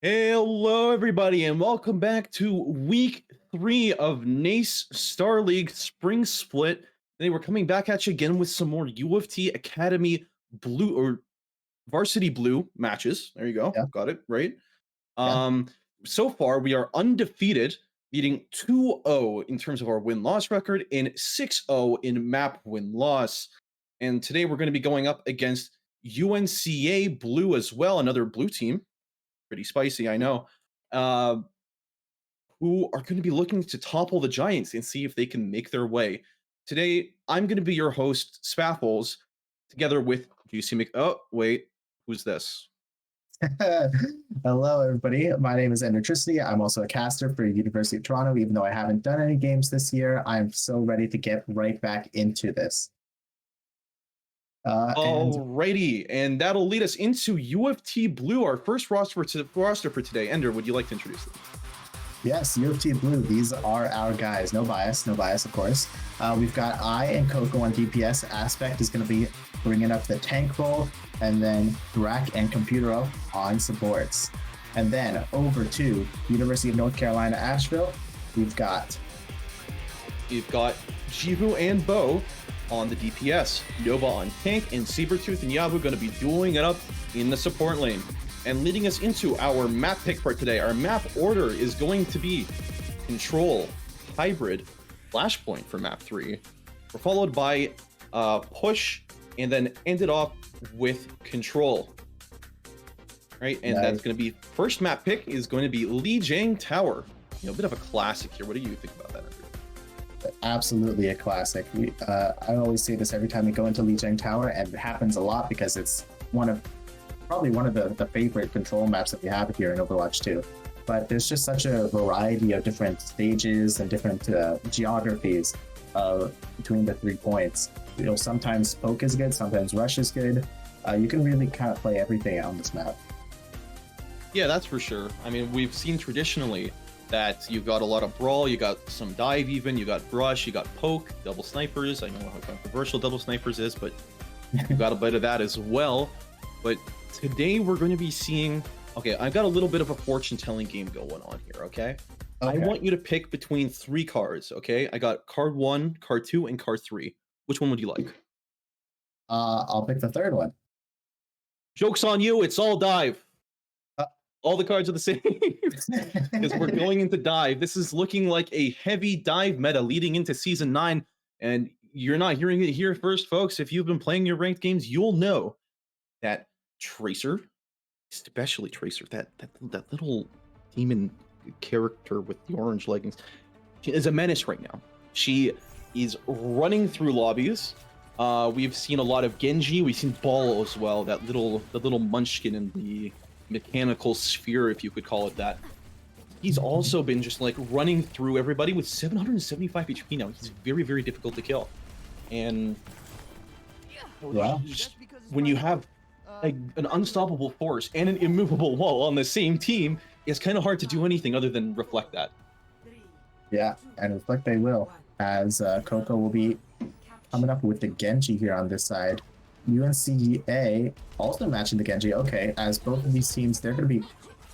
Hello, everybody, and welcome back to week 3 of NACE Starleague Spring Split. Today, we're coming back at you again with some more UofT Academy Blue or Varsity Blue matches. There you go. Yeah, Got it right. yeah. Um, so far, we are undefeated, beating 2-0 in terms of our win-loss record and 6-0 in map win-loss. And today, we're going to be going up against UNCA Blue as well, another blue team. Pretty spicy, I know. Uh, who are going to be looking to topple the Giants and see if they can make their way. Today, I'm going to be your host, Spaffles, together with GC Mc. Oh, wait, who's this? Hello, everybody. My name is Electricity. I'm also a caster for University of Toronto. Even though I haven't done any games this year, I'm so ready to get right back into this. Alrighty, and that'll lead us into UofT Blue, our first roster for today. Ender, would you like to introduce them? Yes, UofT Blue. These are our guys. No bias, of course. We've got I and Coco on DPS. Aspect is going to be bringing up the tank role, and then Drac and Computer on supports. And then over to University of North Carolina, Asheville, we've got Jivu and Bo on the DPS, Nova on tank, and Sabertooth and Yabu going to be dueling it up in the support lane. And leading us into our map pick for today, our map order is going to be Control, Hybrid, Flashpoint for map 3. We're followed by Push, and then ended off with Control. Right, and Nice. that's going to be first map pick is going to be Lijiang Tower. A bit of a classic here. What do you think about that, Andrew? absolutely a classic. I always say this every time we go into Lijiang Tower, and it happens a lot because it's probably one of the favorite control maps that we have here in Overwatch 2. But there's just such a variety of different stages and different geographies between the 3 points. Sometimes poke is good, sometimes rush is good. You can really kind of play everything on this map. Yeah, that's for sure. I mean, we've seen traditionally that you've got a lot of brawl, you got some dive even, you got brush, you got poke, double snipers. I know how controversial double snipers is, but you've got a bit of that as well. But today we're going to be seeing, okay, I've got a little bit of a fortune-telling game going on here, okay? I want you to pick between 3 cards, okay? I got card 1, card 2, and card 3. Which one would you like? I'll pick the third one. Joke's on you, it's all dive. All the cards are the same because we're going into dive. This is looking like a heavy dive meta leading into season 9, and you're not hearing it here first, folks. If you've been playing your ranked games, you'll know that Tracer, especially Tracer, that little demon character with the orange leggings, she is a menace right now. She is running through lobbies. We've seen a lot of Genji. We've seen Ball as well, the little munchkin in the mechanical sphere, if you could call it that. He's also been just like running through everybody with 775 HP now. He's very, very difficult to kill. And just, when you have an unstoppable force and an immovable wall on the same team, it's kind of hard to do anything other than reflect that. Yeah, and reflect they will, as Coco will be coming up with the Genji here on this side. UNCA also matching the Genji. Okay, as both of these teams, they're going to be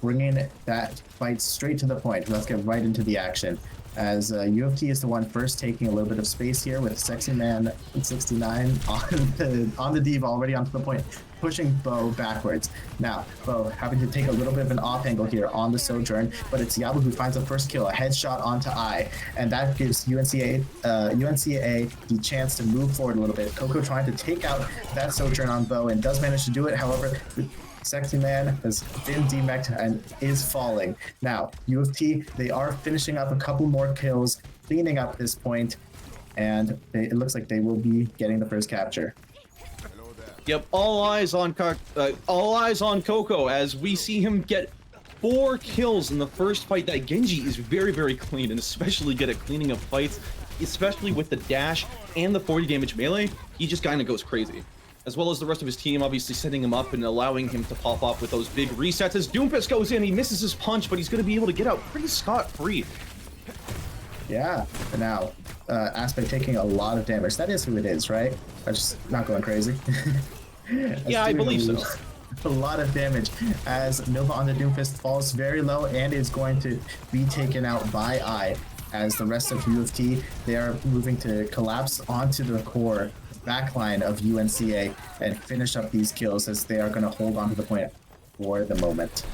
bringing that fight straight to the point. Let's get right into the action. As UofT is the one first taking a little bit of space here with Sexy Man 69 on the div already onto the point, pushing Bo backwards. Now, Bo having to take a little bit of an off angle here on the Sojourn, but it's Yabu who finds the first kill, a headshot onto I, and that gives UNCA the chance to move forward a little bit. Coco trying to take out that Sojourn on Bo and does manage to do it. However, Sexy Man has been demeched and is falling. Now, UofT, they are finishing up a couple more kills, cleaning up this point, and it looks like they will be getting the first capture. Yep, all eyes on Coco as we see him get 4 kills in the first fight. That Genji is very, very clean, and especially good at cleaning up fights, especially with the dash and the 40 damage melee. He just kind of goes crazy. As well as the rest of his team, obviously setting him up and allowing him to pop off with those big resets. As Doomfist goes in, he misses his punch, but he's going to be able to get out pretty scot-free. Yeah, for now. Aspect taking a lot of damage. That is who it is, right? I'm just not going crazy. Yeah, I believe so. a lot of damage as Nova on the Doomfist falls very low and is going to be taken out by I. As the rest of UofT, they are moving to collapse onto the core backline of UNCA and finish up these kills as they are going to hold on to the point for the moment.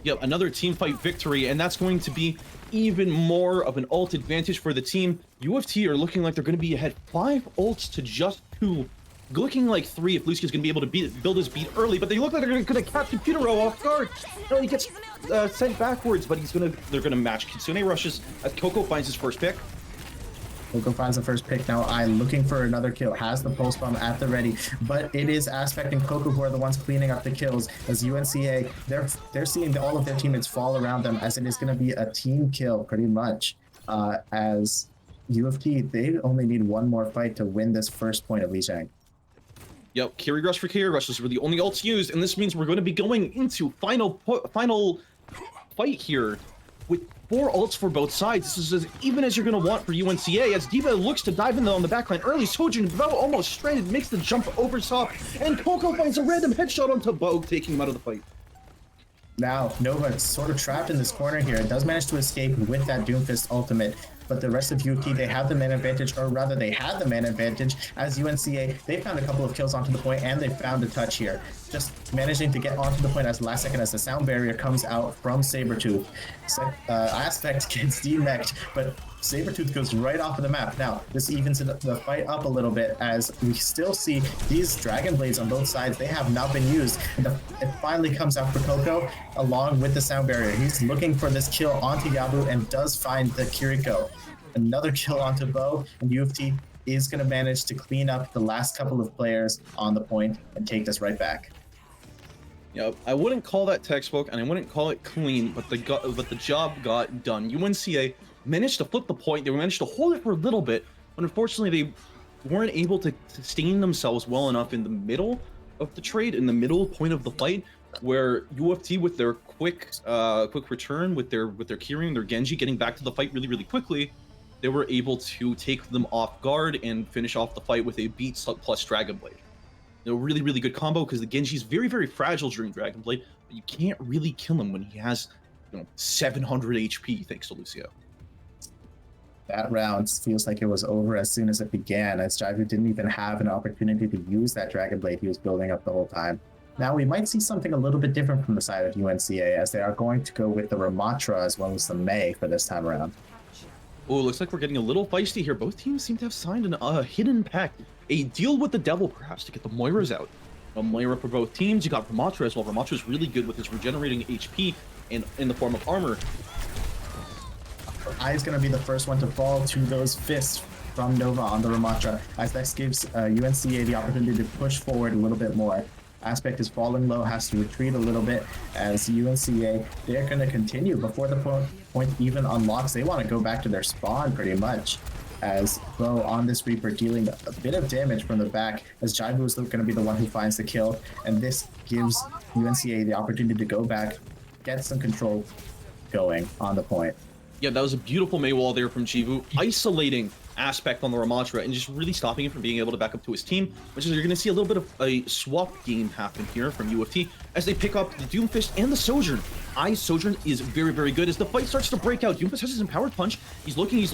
Yep, another team fight victory, and that's going to be even more of an ult advantage for the team. UofT are looking like they're going to be ahead 5 ults to just 2. Looking like 3 if Lucia's going to be able to build his beat early, but they look like they're going to catch Kitsune off guard. No, he gets sent backwards, but they're going to match. Kitsune rushes as Coco finds his first pick. Coco finds the first pick. Now I looking for another kill, has the pulse bomb at the ready, but it is Aspect and Coco who are the ones cleaning up the kills as UNCA, they're seeing all of their teammates fall around them as it is going to be a team kill pretty much, as UofT, they only need one more fight to win this first point of Lijiang. Yep, Carry Rush for Carry Rush were the only ults used, and this means we're going to be going into final fight here with 4 ults for both sides. This is as even as you're going to want for UNCA, as D.Va looks to dive in on the backline early. Sojourn Bo almost stranded, makes the jump over top, and Coco finds a random headshot onto Bo, taking him out of the fight. Now, Nova sort of trapped in this corner here. It does manage to escape with that Doomfist ultimate, but the rest of UofT, they have the man advantage, or rather they had the man advantage, as UNCA, they found a couple of kills onto the point, and they found a touch here. Just managing to get onto the point as the last second as the sound barrier comes out from Sabretooth. Aspect gets demeched, but Sabretooth goes right off of the map. Now, this evens the fight up a little bit as we still see these Dragon Blades on both sides. They have not been used. And it finally comes out for Coco along with the sound barrier. He's looking for this kill onto Yabu and does find the Kiriko. Another kill onto Bo, and UofT is going to manage to clean up the last couple of players on the point and take this right back. Yeah, I wouldn't call that textbook, and I wouldn't call it clean, but the job got done. UNCA managed to flip the point. They managed to hold it for a little bit, but unfortunately they weren't able to sustain themselves well enough in the middle of the trade, in the middle point of the fight, where UofT with their quick return, with their Kyrie and their Genji getting back to the fight really quickly, they were able to take them off guard and finish off the fight with a beat plus Dragon Blade. A really good combo because the Genji is very fragile during Dragon Blade, but you can't really kill him when he has 700 HP thanks to Lucio. That round feels like it was over as soon as it began, as Jivu didn't even have an opportunity to use that Dragon Blade he was building up the whole time. Now we might see something a little bit different from the side of UNCA, as they are going to go with the Ramatra as well as the Mei for this time around. Oh, looks like we're getting a little feisty here. Both teams seem to have signed a hidden pact, a deal with the devil perhaps, to get the Moiras out. A Moira for both teams. You got Ramatra as well. Ramatra's really good with his regenerating HP and in the form of armor. I is going to be the first one to fall to those fists from Nova on the Ramatra, as that gives UNCA the opportunity to push forward a little bit more. Aspect is falling low, has to retreat a little bit, as UNCA, they're going to continue before the point even unlocks. They want to go back to their spawn pretty much, as Bo on this Reaper dealing a bit of damage from the back, as Jivu is going to be the one who finds the kill, and this gives UNCA the opportunity to go back, get some control going on the point. Yeah, that was a beautiful Mei wall there from Jivu, isolating Aspect on the Ramatra and just really stopping him from being able to back up to his team, which is you're going to see a little bit of a swap game happen here from UofT as they pick up the Doomfist and the Sojourn. Sojourn is very good as the fight starts to break out. Doomfist has his empowered punch. He's looking.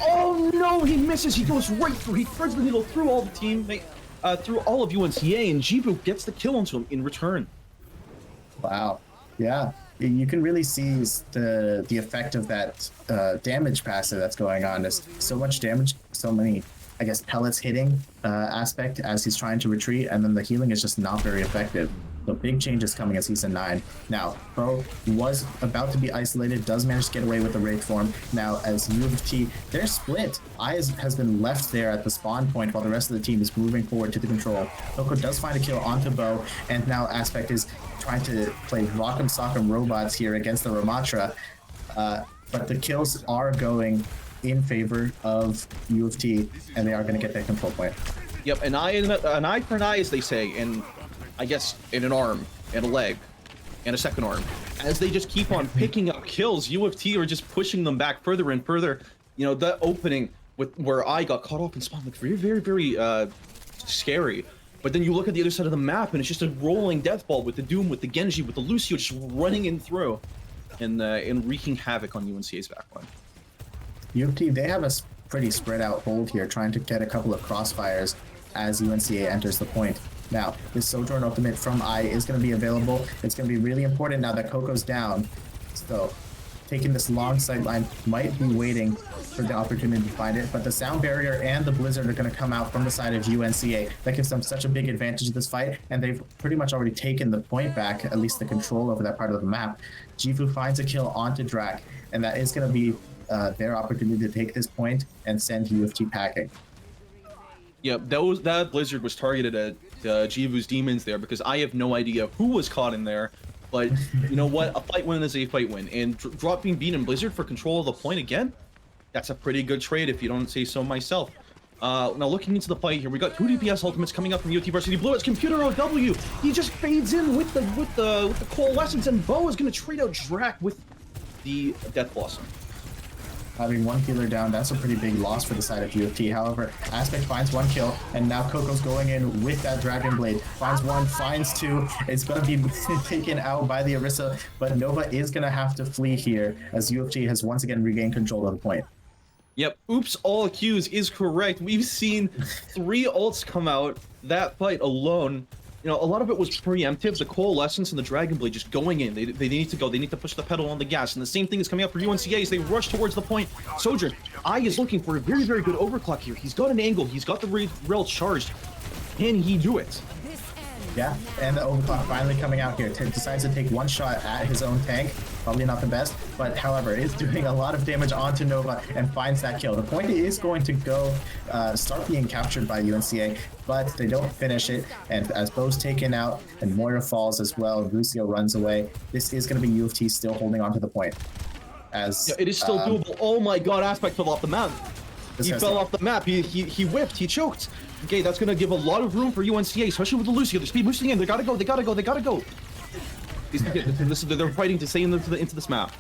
Oh no, he misses. He goes right through. He threads the needle through all the team, through all of UNCA, and Jivu gets the kill onto him in return. Wow. Yeah. You can really see the effect of that damage passive that's going on. There's so much damage, so many, I guess, pellets hitting Aspect as he's trying to retreat, and then the healing is just not very effective. So big changes coming in Season 9. Now, Bo was about to be isolated, does manage to get away with the Wraith form. Now, as UofT, they're split. Eyes has been left there at the spawn point while the rest of the team is moving forward to the control. Coco does find a kill onto Bo, and now Aspect is trying to play Rock'em Sock'em Robots here against the Ramatra. But the kills are going in favor of UofT, and they are going to get that control point. Yep, an eye for an eye, as they say, and I guess in an arm, and a leg, and a second arm. As they just keep on picking up kills, UofT are just pushing them back further and further. You know, the opening with where I got caught off in spawn looked very scary. But then you look at the other side of the map, and it's just a rolling death ball with the Doom, with the Genji, with the Lucio just running in through and wreaking havoc on UNCA's backline. UofT, they have a pretty spread out hold here, trying to get a couple of crossfires as UNCA enters the point. Now, this Sojourn ultimate from I is going to be available. It's going to be really important now that Coco's down. So, taking this long sideline, might be waiting for the opportunity to find it, but the sound barrier and the blizzard are going to come out from the side of UNCA. That gives them such a big advantage in this fight, and they've pretty much already taken the point back, at least the control over that part of the map. Jifu finds a kill onto Drak, and that is going to be their opportunity to take this point and send UofT packing. Yeah, that blizzard was targeted at Jivu's demons there, because I have no idea who was caught in there. But you know what? A fight win is a fight win. And dropping Bean and Blizzard for control of the point again, that's a pretty good trade if you don't say so myself. Now looking into the fight here, we got 2 DPS ultimates coming up from UofT Varsity Blue. It's Computer OW. He just fades in with the Coalescence, and Bo is going to trade out Drak with the Death Blossom. Having one healer down, that's a pretty big loss for the side of UofT. However, Aspect finds one kill, and now Coco's going in with that Dragon Blade. Finds one, finds two. It's going to be taken out by the Orisa, but Nova is going to have to flee here as UofT has once again regained control of the point. Yep, oops, all accused is correct. We've seen 3 ults come out that fight alone. You know, a lot of it was preemptive. The Coalescence and the Dragon Blade just going in. They need to go. They need to push the pedal on the gas. And the same thing is coming up for UNCA as they rush towards the point. Sojourn, I is looking for a very, very good overclock here. He's got an angle. He's got the rail charged. Can he do it? Yeah, and the overclock finally coming out here. Decides to take one shot at his own tank. Probably not the best, but however, is doing a lot of damage onto Nova and finds that kill. The point is going to go start being captured by UNCA, but they don't finish it. And as Bo's taken out and Moira falls as well, Lucio runs away. This is going to be UofT still holding on to the point. As yeah, it is still doable. Oh my god, Aspect fell off the map. He fell off the map. He whipped. He choked. Okay, that's going to give a lot of room for UNCA, especially with the Lucio. They're speed boosting in. They gotta go. They gotta go. They gotta go. They're fighting to stay into this map.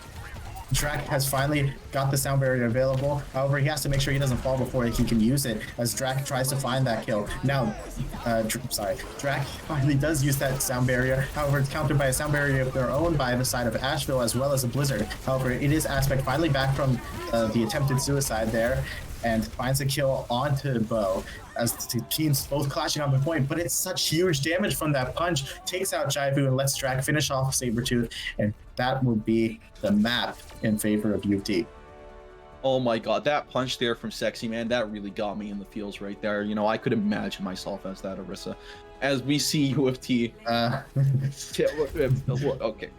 Drak has finally got the sound barrier available. However, he has to make sure he doesn't fall before he can use it as Drak tries to find that kill. Now, Drak finally does use that sound barrier. However, it's countered by a sound barrier of their own by the side of Asheville as well as a Blizzard. However, it is Aspect finally back from the attempted suicide there and finds a kill onto Bo as the teams both clashing on the point, but it's such huge damage from that punch. Takes out Jivu and lets Drak finish off Sabretooth, and that will be the map in favor of UofT. Oh my god, that punch there from Sexy Man, that really got me in the feels right there. You know, I could imagine myself as that Orisa. As we see UofT... okay.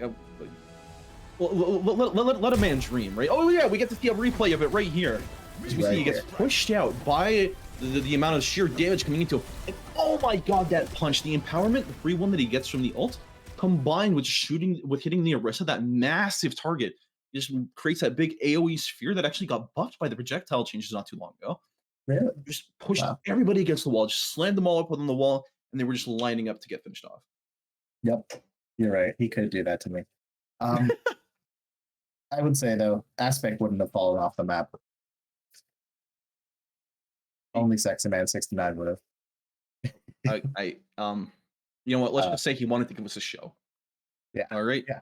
Let a man dream, right? Oh yeah, we get to see a replay of it right here. As we see he gets pushed out by the amount of sheer damage coming into him. And oh my god, that punch, the empowerment, the free one that he gets from the ult, combined with hitting the Orisa, that massive target, just creates that big AoE sphere that actually got buffed by the projectile changes not too long ago. Really? Just pushed everybody against the wall, just slammed them all up on the wall, and they were just lining up to get finished off. Yep, you're right. He could do that to me. I would say though, Aspect wouldn't have fallen off the map. Only Sexy Man 69 would have. You know what? Let's just say he wanted to give us a show. Yeah. All right. Yeah.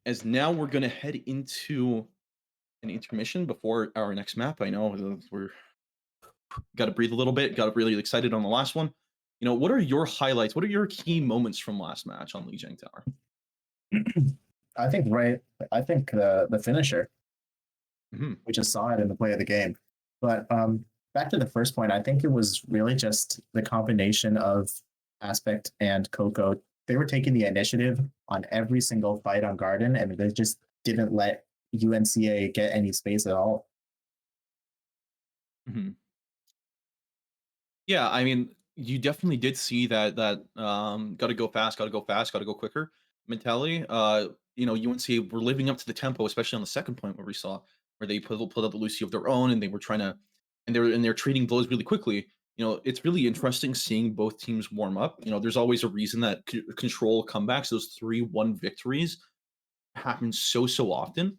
As now we're gonna head into an intermission before our next map. I know we're got to breathe a little bit. Got really excited on the last one. You know, what are your highlights? What are your key moments from last match on Lijiang Tower? I think the finisher. Mm-hmm. We just saw it in the play of the game. But back to the first point, I think it was really just the combination of Aspect and Coco. They were taking the initiative on every single fight on Garden, and they just didn't let UNCA get any space at all. Mm-hmm. Yeah, I mean, you definitely did see that gotta go fast, gotta go quicker mentality. You know, UNCA were living up to the tempo, especially on the second point where we saw where they pulled up the Lucy of their own, and they were trying to, and they're trading blows really quickly. You know, it's really interesting seeing both teams warm up. You know, there's always a reason that control comebacks, those 3-1 victories, happen so often,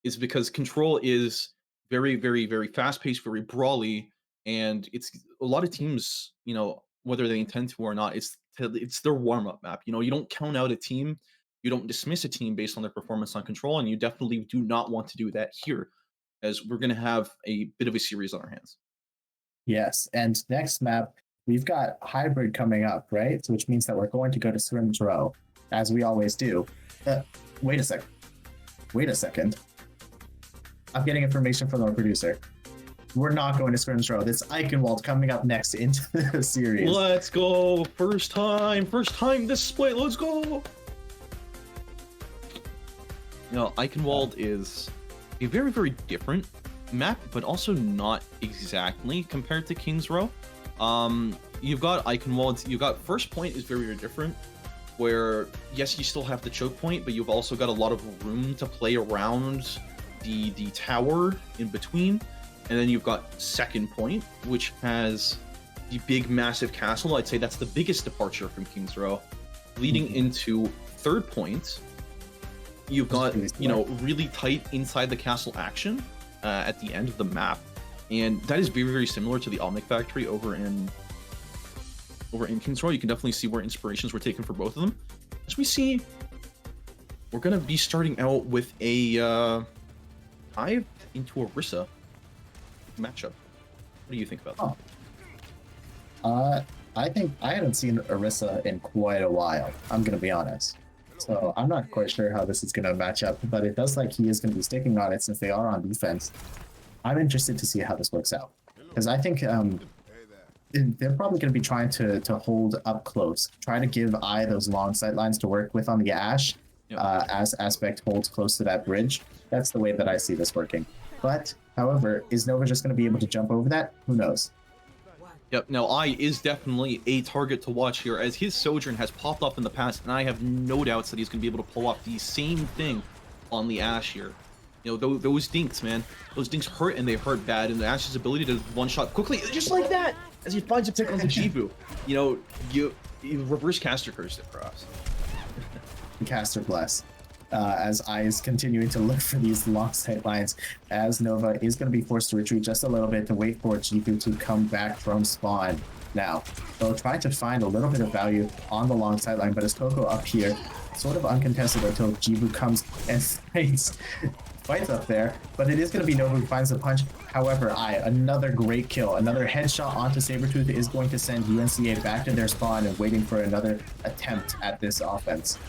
is because control is very, very, very fast paced, very brawly, and it's a lot of teams. You know, whether they intend to or not. It's their warm up map. You know, you don't count out a team, you don't dismiss a team based on their performance on control, and you definitely do not want to do that here, as we're going to have a bit of a series on our hands. Yes, and next map, we've got hybrid coming up, right? So which means that we're going to go to scrimmage row, as we always do. Wait a second. Wait a second. I'm getting information from our producer. We're not going to scrimmage row. This Eichenwald coming up next into the series. Let's go. First time this split. Let's go. You know, Eichenwald is a very, very different map, but also not exactly compared to King's Row. You've got Eichenwald. You've got first point is very, very different, where yes, you still have the choke point, but you've also got a lot of room to play around the tower in between. And then you've got second point, which has the big massive castle. I'd say that's the biggest departure from King's Row. Leading into third point, you've got, you know, really tight inside the castle action at the end of the map, and that is very, very similar to the Omnic Factory over in King's Row. You can definitely see where inspirations were taken for both of them. As we see, we're gonna be starting out with a dive into Orisa matchup. What do you think about that? I think I haven't seen Orisa in quite a while. I'm gonna be honest. So I'm not quite sure how this is going to match up, but it does like he is going to be sticking on it since they are on defense. I'm interested to see how this works out, because I think they're probably going to be trying to hold up close, try to give I those long sight lines to work with on the Ashe. As Aspect holds close to that bridge. That's the way that I see this working. But however, is Nova just going to be able to jump over that? Who knows? Yep, now I is definitely a target to watch here, as his Sojourn has popped off in the past, and I have no doubts that he's going to be able to pull off the same thing on the Ashe here. You know, those dinks, man. Those dinks hurt, and they hurt bad, and the Ashe's ability to one-shot quickly, just like that, as he finds a pick on the Jibu. You know, you reverse caster cursed it for us. Caster bless. As I is continuing to look for these long sight lines, as Nova is going to be forced to retreat just a little bit to wait for Jibu to come back from spawn. Now, they'll try to find a little bit of value on the long sight line, but as Coco up here, sort of uncontested until Jibu comes and fights up there, but it is going to be Nova who finds the punch. However, another great kill, another headshot onto Sabretooth is going to send UNCA back to their spawn and waiting for another attempt at this offense.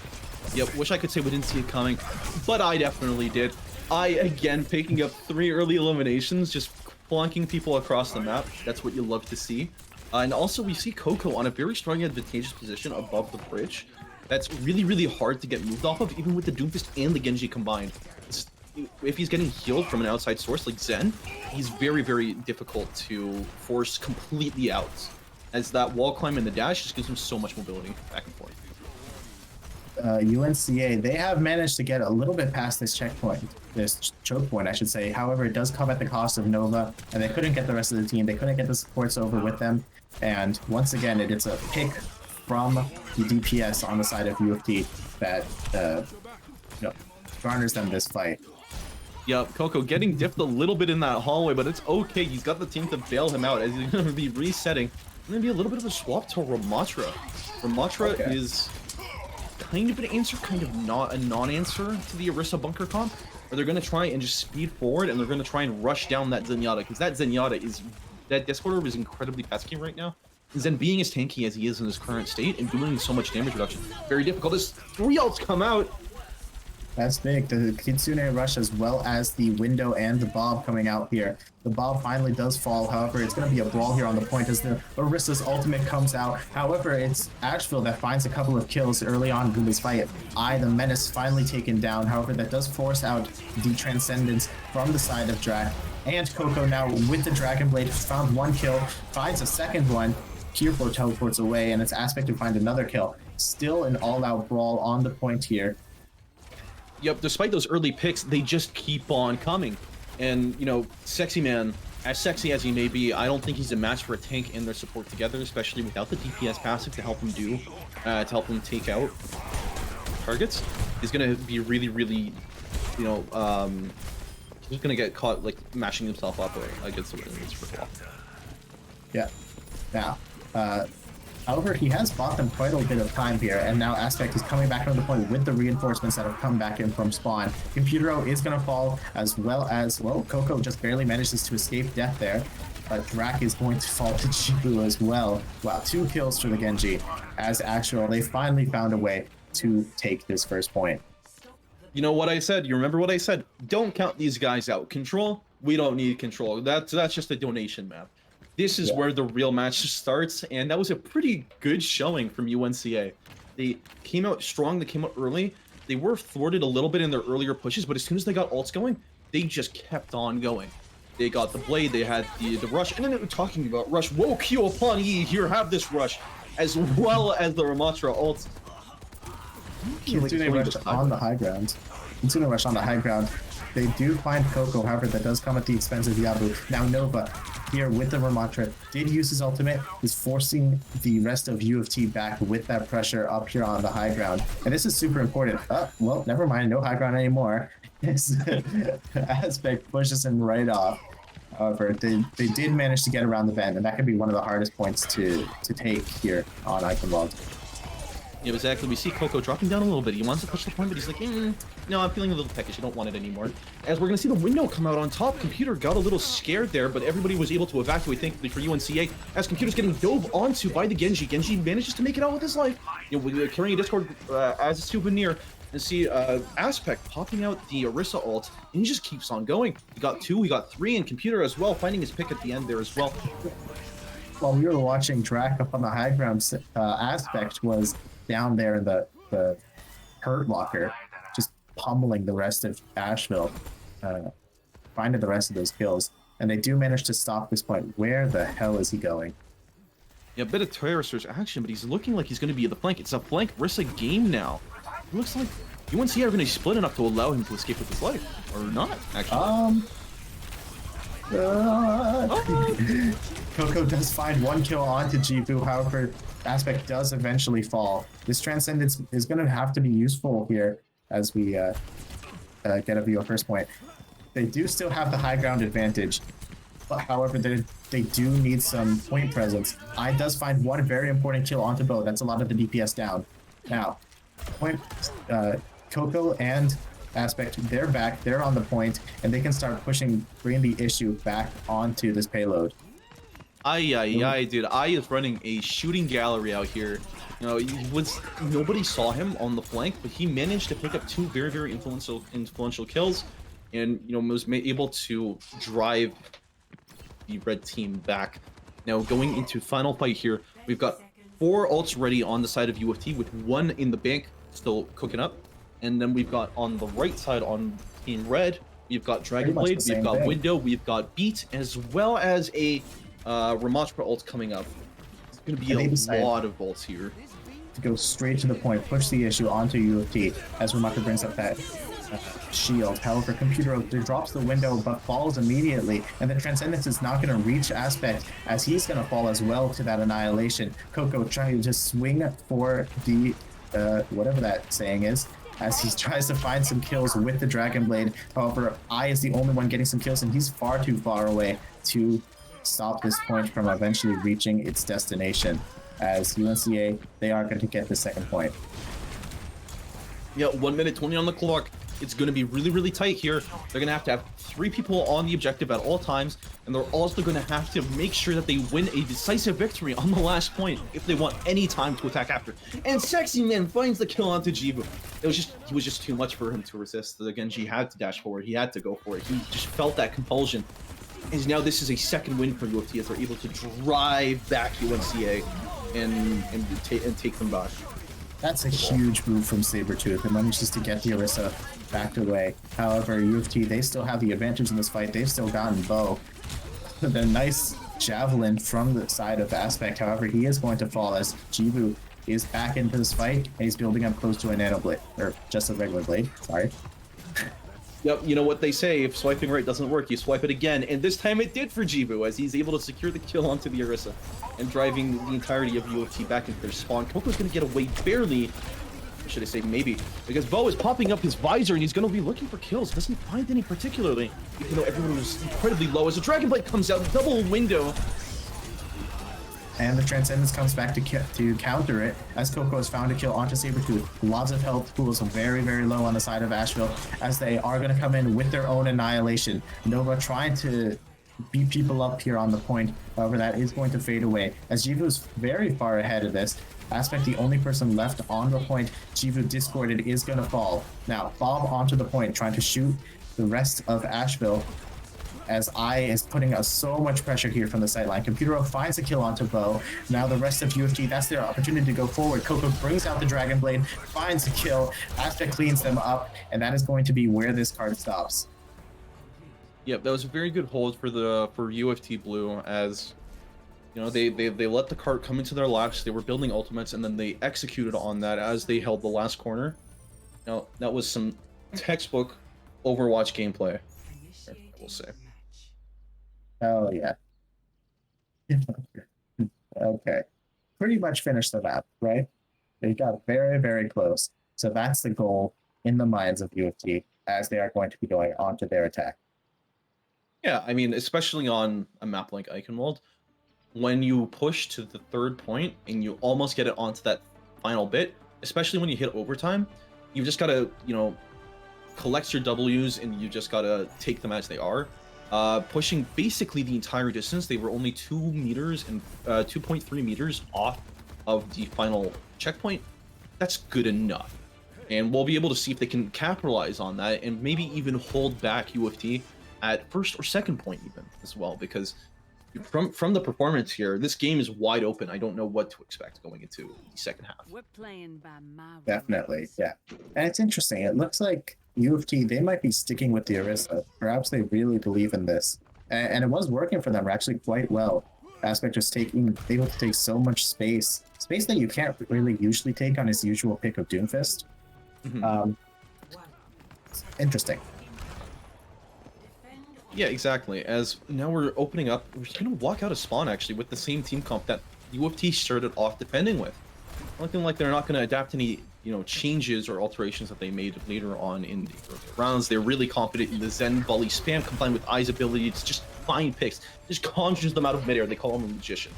Yep, wish I could say we didn't see it coming, but I definitely did. I, again, picking up 3 early eliminations, just plonking people across the map. That's what you love to see. And also, we see Coco on a very strong advantageous position above the bridge. That's really, really hard to get moved off of, even with the Doomfist and the Genji combined. If he's getting healed from an outside source like Zen, he's very, very difficult to force completely out, as that wall climb and the dash just gives him so much mobility back and forth. UNCA, they have managed to get a little bit past this checkpoint, this choke point, I should say. However, it does come at the cost of Nova, and they couldn't get the rest of the team. They couldn't get the supports over with them. And once again, it's a pick from the DPS on the side of UofT that garners them this fight. Yep, Coco getting dipped a little bit in that hallway, but it's okay. He's got the team to bail him out, as he's going to be resetting. It's going to be a little bit of a swap to Ramatra. Ramatra is kind of an answer, kind of not a non-answer to the Orisa bunker comp, where they're going to try and just speed forward, and they're going to try and rush down that Zenyatta, because that Zenyatta is, that Discord Orb is incredibly pesky right now. And Zen being as tanky as he is in his current state and doing so much damage reduction, very difficult. As 3 ults come out. That's big. The Kitsune rush, as well as the window and the Bob coming out here. The Bob finally does fall. However, it's going to be a brawl here on the point as the Orisa's ultimate comes out. However, it's Asheville that finds a couple of kills early on in this fight. The Menace finally taken down. However, that does force out the Transcendence from the side of Drak. And Coco now with the Dragon Blade found 1 kill, finds a second one. Kirpo teleports away, and it's Aspect to find another kill. Still an all-out brawl on the point here. Yep, despite those early picks, they just keep on coming. And, you know, Sexy Man, as sexy as he may be, I don't think he's a match for a tank and their support together, especially without the DPS passive to help him take out targets. He's going to be really, really, you know, he's going to get caught, like, mashing himself up against the enemies for a while. Yeah. Now, However, he has bought them quite a bit of time here, and now Aspect is coming back on the point with the reinforcements that have come back in from spawn. Computero is going to fall, as well as, well, Coco just barely manages to escape death there, but Drac is going to fall to Chibu as well. Wow, 2 kills for the Genji. As actual, they finally found a way to take this first point. You know what I said? You remember what I said? Don't count these guys out. Control? We don't need control. That's just a donation map. This is where the real match starts, and that was a pretty good showing from UNCA. They came out strong, they came out early. They were thwarted a little bit in their earlier pushes, but as soon as they got ults going, they just kept on going. They got the blade, they had the rush, and then they were talking about rush. Whoa, Q upon E, here, have this rush, as well as the Ramatra ults. Kitsune rush on the high ground. Kitsune rush on the high ground. They do find Coco, however, that does come at the expense of Yabu. Now Nova, here with the Ramatra, did use his ultimate, is forcing the rest of UofT back with that pressure up here on the high ground. And this is super important. Well, never mind, no high ground anymore. Aspect pushes him right off. However, they did manage to get around the bend, and that could be one of the hardest points to take here on Eichenwald. Yeah, exactly. We see Coco dropping down a little bit. He wants to push the point, but he's like, no, I'm feeling a little peckish. I don't want it anymore. As we're going to see the window come out on top, Computer got a little scared there, but everybody was able to evacuate, thankfully, for UNCA. As Computer's getting dove onto by the Genji. Genji manages to make it out with his life. You know, we're carrying a Discord as a souvenir. And see Aspect popping out the Orisa ult, and he just keeps on going. He got 2, he got 3, and Computer as well, finding his pick at the end there as well. While we were watching Drac up on the high ground, Aspect was down there in the hurt locker, just pummeling the rest of Asheville, finding the rest of those kills. And they do manage to stop this point. Where the hell is he going? Yeah, a bit of terrorist action, but he's looking like he's going to be at the flank. It's a flank Rissa game now. It looks like UNC are going to split enough to allow him to escape with his life. Or not, actually. Coco does find 1 kill onto Jibu, however, Aspect does eventually fall. This Transcendence is going to have to be useful here as we get a view of first point. They do still have the high ground advantage, but however, they do need some point presence. I does find 1 very important kill onto Bo. That's a lot of the DPS down. Now, Coco and Aspect, they're back, they're on the point, and they can start pushing, bringing the issue back onto this payload. Dude, I is running a shooting gallery out here. You know, nobody saw him on the flank, but he managed to pick up 2 very, very influential kills, and you know was able to drive the red team back. Now going into final fight here, we've got 4 ults ready on the side of UofT with 1 in the bank still cooking up, and then we've got on the right side on Team Red, we've got Dragon Blade, we've got Window, we've got Beat, as well as a Ramatra ult coming up. It's going to be a lot of ults here. To go straight to the point, push the issue onto UofT as Ramatra brings up that shield. However, Computer drops the window but falls immediately, and the Transcendence is not going to reach Aspect as he's going to fall as well to that annihilation. Coco trying to just swing for the whatever that saying is, as he tries to find some kills with the Dragon Blade. However, I is the only one getting some kills, and he's far too far away to stop this point from eventually reaching its destination. As UNCA, they are going to get the second point. Yeah, 1 minute 20 on the clock. It's going to be really, really tight here. They're going to have 3 people on the objective at all times, and they're also going to have to make sure that they win a decisive victory on the last point if they want any time to attack after. And Sexy Man finds the kill onto Jibu. He was just too much for him to resist. The Genji had to dash forward. He had to go for it. He just felt that compulsion. And now this is a second win for UofT as they're able to drive back UNCA and take them back. That's a huge move from Sabretooth. It manages to get the Orisa backed away. However, UofT, they still have the advantage in this fight. They've still gotten Bo. The nice javelin from the side of Aspect. However, he is going to fall as Jibu is back into this fight, and he's building up close to a nano blade, or just a regular blade, sorry. Yep, you know what they say, if swiping right doesn't work, you swipe it again, and this time it did for Jibu, as he's able to secure the kill onto the Orisa, and driving the entirety of UofT back into their spawn. Coco's gonna get away barely, or should I say maybe, because Bo is popping up his visor, and he's gonna be looking for kills. Doesn't find any particularly, even though everyone was incredibly low, as the Dragon Blade comes out, double window. And the Transcendence comes back to counter it, as Coco has found a kill onto Sabretooth. Lots of health pools, very, very low on the side of Asheville, as they are going to come in with their own annihilation. Nova trying to beat people up here on the point, however that is going to fade away, as Jivu's very far ahead of this. Aspect, the only person left on the point. Jivu discorded, is going to fall. Now, Bob onto the point, trying to shoot the rest of Asheville, as I is putting so much pressure here from the sideline. Computero finds a kill onto Bo. Now the rest of UofT, that's their opportunity to go forward. Coco brings out the Dragon Blade, finds a kill. Aspect cleans them up, and that is going to be where this card stops. Yep, that was a very good hold for UofT Blue, as you know they let the cart come into their laps. They were building ultimates, and then they executed on that as they held the last corner. Now that was some textbook Overwatch gameplay, I will say. Oh yeah. Okay. Pretty much finished the map, right? They got very, very close. So that's the goal in the minds of UofT, as they are going to be going on to their attack. Yeah, I mean, especially on a map like Eichenwald, when you push to the third point and you almost get it onto that final bit, especially when you hit overtime, you've just got to, collect your W's, and you just got to take them as they are. Pushing basically the entire distance. They were only 2 meters and 2.3 meters off of the final checkpoint. That's good enough. And we'll be able to see if they can capitalize on that and maybe even hold back UofT at first or second point even as well, because from the performance here, this game is wide open. I don't know what to expect going into the second half. We're playing by my Definitely, yeah. And it's interesting. It looks like UofT, they might be sticking with the Orisa. Perhaps they really believe in this. And it was working for them actually quite well. Aspect was able to take so much space that you can't really usually take on his usual pick of Doomfist. Interesting. Yeah, exactly. As now we're opening up, we're going to walk out of spawn actually with the same team comp that UofT started off defending with. Looking like they're not going to adapt any, changes or alterations that they made later on in the early rounds. They're really confident in the Zen Volley spam combined with Ai's ability to just find picks, just conjures them out of midair. They call him a magician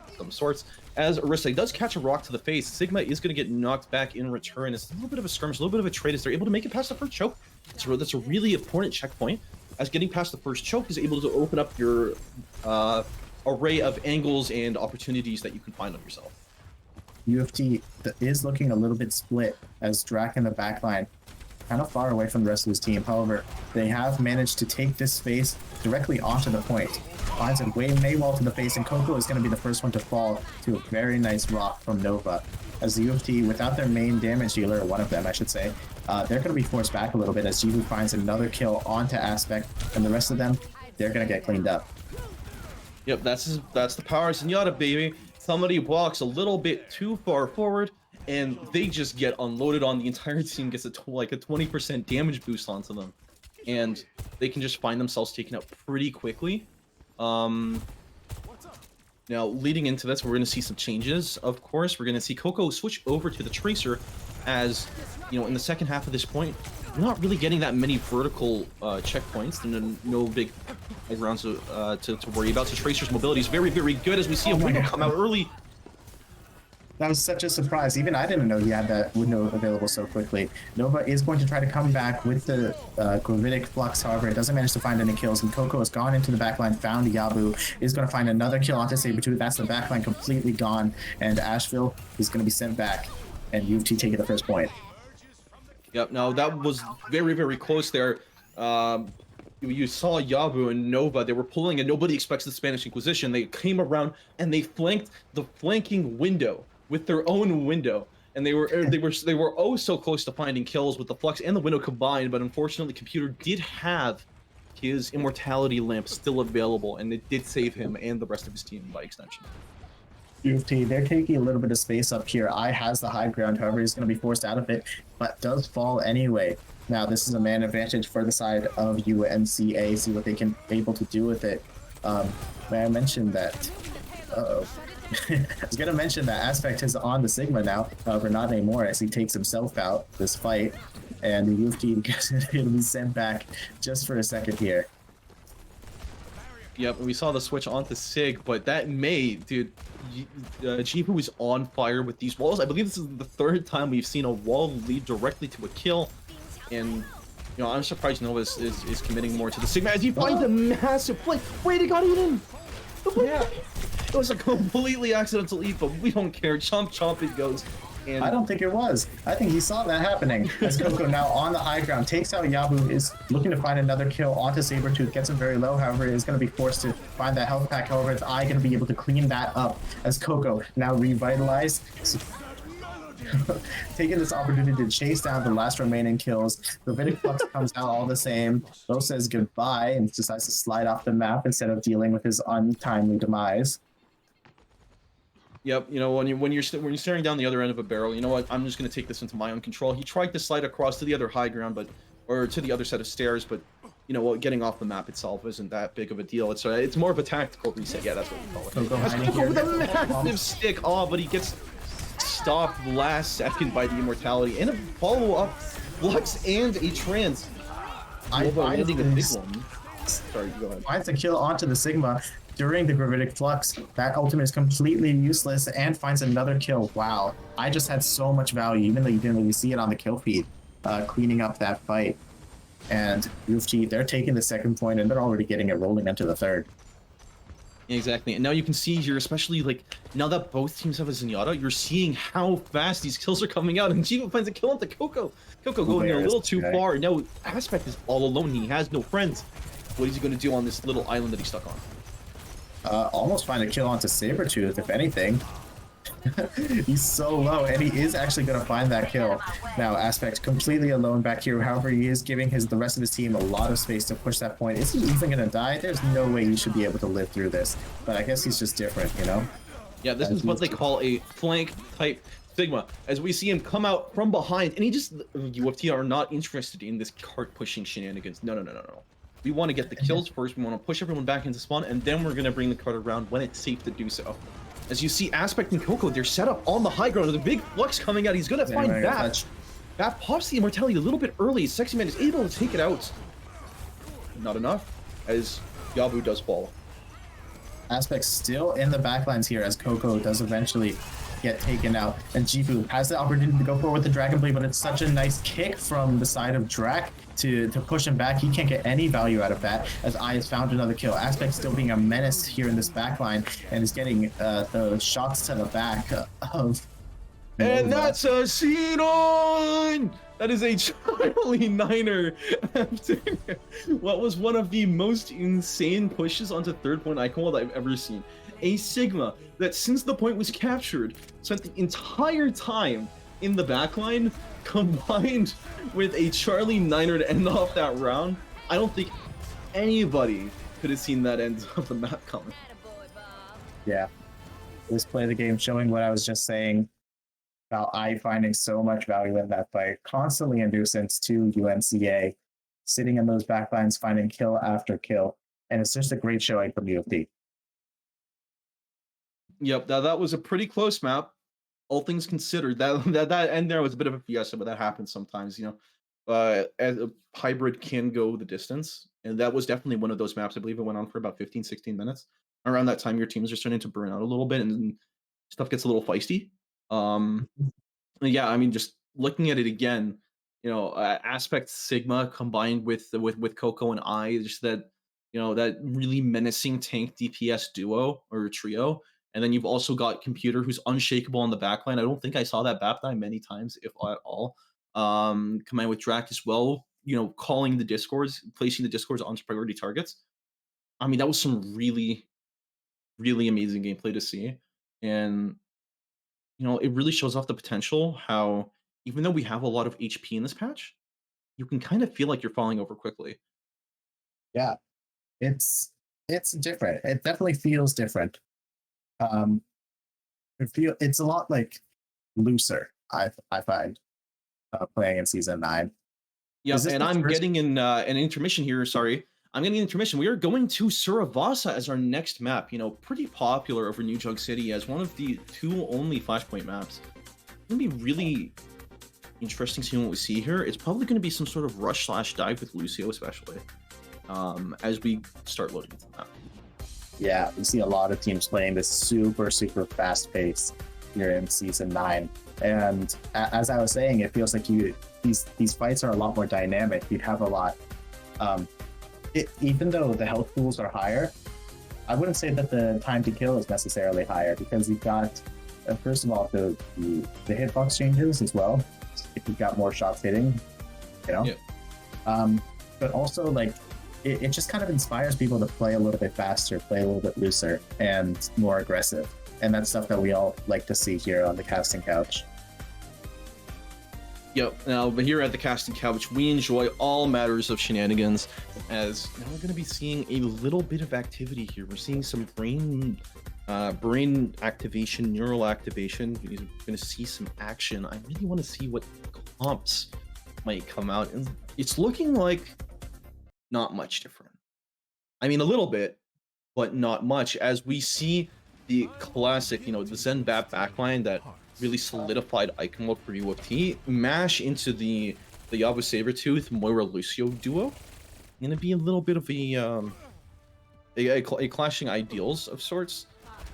of some sorts. As Orisa does catch a rock to the face, Sigma is going to get knocked back in return. It's a little bit of a skirmish, a little bit of a trade as they're able to make it past the first choke. That's a really important checkpoint, as getting past the first choke is able to open up your array of angles and opportunities that you can find on yourself. UofT is looking a little bit split, as Drac in the backline kind of far away from the rest of his team. However, they have managed to take this space directly onto the point. Finds it way Maywall to the face, and Coco is going to be the first one to fall to a very nice rock from Nova. As the UofT, without their main damage dealer, or one of them I should say, they're going to be forced back a little bit as Jivu finds another kill onto Aspect, and the rest of them, they're going to get cleaned up. Yep, that's the power of Zenyatta, baby. Somebody walks a little bit too far forward, and they just get unloaded on. The entire team gets a 20% damage boost onto them, and they can just find themselves taken out pretty quickly. Now, leading into this, we're going to see some changes. Of course, we're going to see Coco switch over to the Tracer, as in the second half of this point, we're not really getting that many vertical checkpoints, and no big rounds to worry about. So Tracer's mobility is very, very good, as we see a window come out early. That was such a surprise. Even I didn't know he had that window available so quickly. Nova is going to try to come back with the Gravitic Flux, however, it doesn't manage to find any kills, and Coco has gone into the backline, found Yabu, is going to find another kill onto Sabretooth. That's the backline completely gone, and Asheville is going to be sent back, and UofT taking the first point. Yep, now that was very, very close there. You saw Yabu and Nova, they were pulling, and nobody expects the Spanish Inquisition. They came around and they flanked the flanking window with their own window, and they were oh so close to finding kills with the Flux and the window combined. But unfortunately, Computer did have his Immortality Lamp still available, and it did save him and the rest of his team by extension. UofT, they're taking a little bit of space up here. I has the high ground, however, he's going to be forced out of it, but does fall anyway. Now, this is a man advantage for the side of UNCA. See what they can able to do with it. May I mention that? I was going to mention that Aspect is on the Sigma now, however, not anymore, as he takes himself out this fight, and the UofT is going to be sent back just for a second here. Yep, we saw the switch onto Sig, but that May, dude, Jifu is on fire with these walls. I believe this is the third time we've seen a wall lead directly to a kill, and I'm surprised Nova is committing more to the Sigma as he finds a massive play. Wait, it got eaten! Yeah. It was a completely accidental eat, but we don't care. Chomp chomp it goes. And I don't think it was. I think he saw that happening. As Coco now on the high ground takes out Yabu, is looking to find another kill onto Sabretooth, gets him very low, however, is going to be forced to find that health pack. However, is I going to be able to clean that up as Coco now revitalized. Taking this opportunity to chase down the last remaining kills. Gravitic Flux comes out all the same. Lo says goodbye and decides to slide off the map instead of dealing with his untimely demise. Yep, when you're staring down the other end of a barrel, you know what? I'm just gonna take this into my own control. He tried to slide across to the other high ground, or to the other set of stairs, but you know what? Getting off the map itself isn't that big of a deal. It's more of a tactical reset. Yeah, that's what we call it. Coco with a massive stick. Oh, but he gets stopped last second by the immortality and a follow-up Flux and a trance. Landing a big one. Sorry, go ahead. Finds a kill onto the Sigma during the Gravitic Flux. That ultimate is completely useless and finds another kill. Wow. I just had so much value, even though you didn't really see it on the kill feed, cleaning up that fight. And UofT, they're taking the second point and they're already getting it rolling into the third. Exactly, and now you can see here, especially like now that both teams have a Zenyatta, you're seeing how fast these kills are coming out, and Jiva finds a kill onto Coco. Coco going a little too far. Now Aspect is all alone. He has no friends. What is he going to do on this little island that he's stuck on? Almost find a kill onto Sabretooth, if anything. He's so low, and he is actually going to find that kill. Now, Aspect completely alone back here. However, he is giving the rest of his team a lot of space to push that point. Is he even going to die? There's no way he should be able to live through this. But I guess he's just different, you know? Yeah, this is what they call a flank-type Sigma. As we see him come out from behind, and UofT are not interested in this cart-pushing shenanigans. No. We want to get the kills first. We want to push everyone back into spawn, and then we're going to bring the cart around when it's safe to do so. As you see Aspect and Coco, they're set up on the high ground with a big Flux coming out. He's going to find Bap. Bap pops the immortality a little bit early. Sexy Man is able to take it out. Not enough, as Yabu does fall. Aspect still in the backlines here as Coco does eventually get taken out. And Jifu has the opportunity to go forward with the Dragon Blade, but it's such a nice kick from the side of Drak to push him back. He can't get any value out of that as I has found another kill. Aspect still being a menace here in this backline and is getting the shots to the back of... And that's a Xenon! That is a Charlie Niner after what was one of the most insane pushes onto third point icon that I've ever seen. A Sigma that since the point was captured spent the entire time in the backline combined with a Charlie Niner to end off that round. I don't think anybody could have seen that end of the map coming. Yeah. Let's play the game showing what I was just saying about I finding so much value in that fight. Constantly a nuisance to UNCA, sitting in those backlines, finding kill after kill. And it's just a great showing from UofT. Yep, that was a pretty close map. All things considered, that end there was a bit of a fiesta, but that happens sometimes, as a hybrid can go the distance, and that was definitely one of those maps. I believe it went on for about 15-16 minutes. Around that time, your teams are starting to burn out a little bit, and stuff gets a little feisty. Yeah, I mean, just looking at it again, Aspect Sigma combined with Coco and I, just that that really menacing tank DPS duo or trio. And then you've also got Computer, who's unshakable on the backline. I don't think I saw that Bap die many times, if at all. Combined with Drak as well, calling the discords, placing the discords onto priority targets. I mean, that was some really, really amazing gameplay to see. And, it really shows off the potential how, even though we have a lot of HP in this patch, you can kind of feel like you're falling over quickly. Yeah, it's different. It definitely feels different. It's a lot like looser. I find playing in season 9. Yeah, and I'm getting an intermission here. Sorry, I'm getting an intermission. We are going to Suravasa as our next map. Pretty popular over New Jug City as one of the 2 only Flashpoint maps. It's gonna be really interesting seeing what we see here. It's probably going to be some sort of rush/dive with Lucio, especially as we start loading into the map. Yeah, we see a lot of teams playing this super fast pace here in season 9. And as I was saying, it feels like these fights are a lot more dynamic. You have a lot. Even though the health pools are higher, I wouldn't say that the time to kill is necessarily higher, because you've got first of all the hitbox changes as well. If you've got more shots hitting, you know. Yeah. But also like it just kind of inspires people to play a little bit faster, play a little bit looser and more aggressive. And that's stuff that we all like to see here on the casting couch. Yep. Now, but here at the casting couch, we enjoy all matters of shenanigans, as now we're going to be seeing a little bit of activity here. We're seeing some brain activation, neural activation. We're going to see some action. I really want to see what comps might come out, and it's looking like not much different. I mean, a little bit, but not much, as we see the classic, the Zen Bat backline that really solidified Iconwalk for UofT mash into the Yabu Sabertooth Moira Lucio duo. Gonna be a little bit of a clashing ideals of sorts.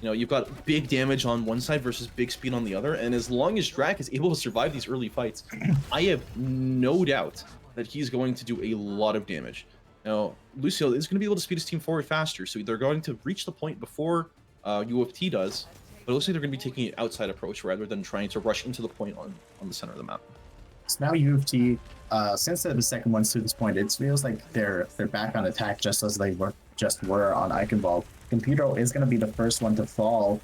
You've got big damage on one side versus big speed on the other, and as long as Drac is able to survive these early fights, I have no doubt that he's going to do a lot of damage. Now, Lucio is going to be able to speed his team forward faster, so they're going to reach the point before UofT does, but it looks like they're going to be taking an outside approach rather than trying to rush into the point on the center of the map. So now UofT, since the second ones to this point, it feels like they're back on attack just as they were on Eichenwald. Computer is going to be the first one to fall.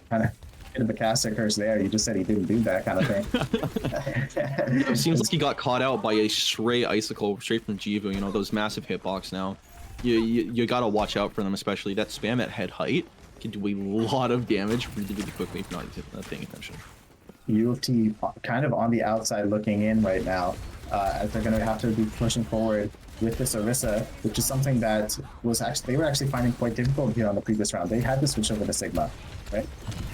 Kind of bit of a caster curse there. You just said he didn't do that kind of thing. It seems like he got caught out by a stray icicle straight from Jivu. Those massive hitbox now. You got to watch out for them, especially that spam at head height can do a lot of damage really quickly if you're not paying attention. UofT kind of on the outside looking in right now, as they're going to have to be pushing forward with this Orisa, which is something that they were actually finding quite difficult here on the previous round. They had to switch over to Sigma, right?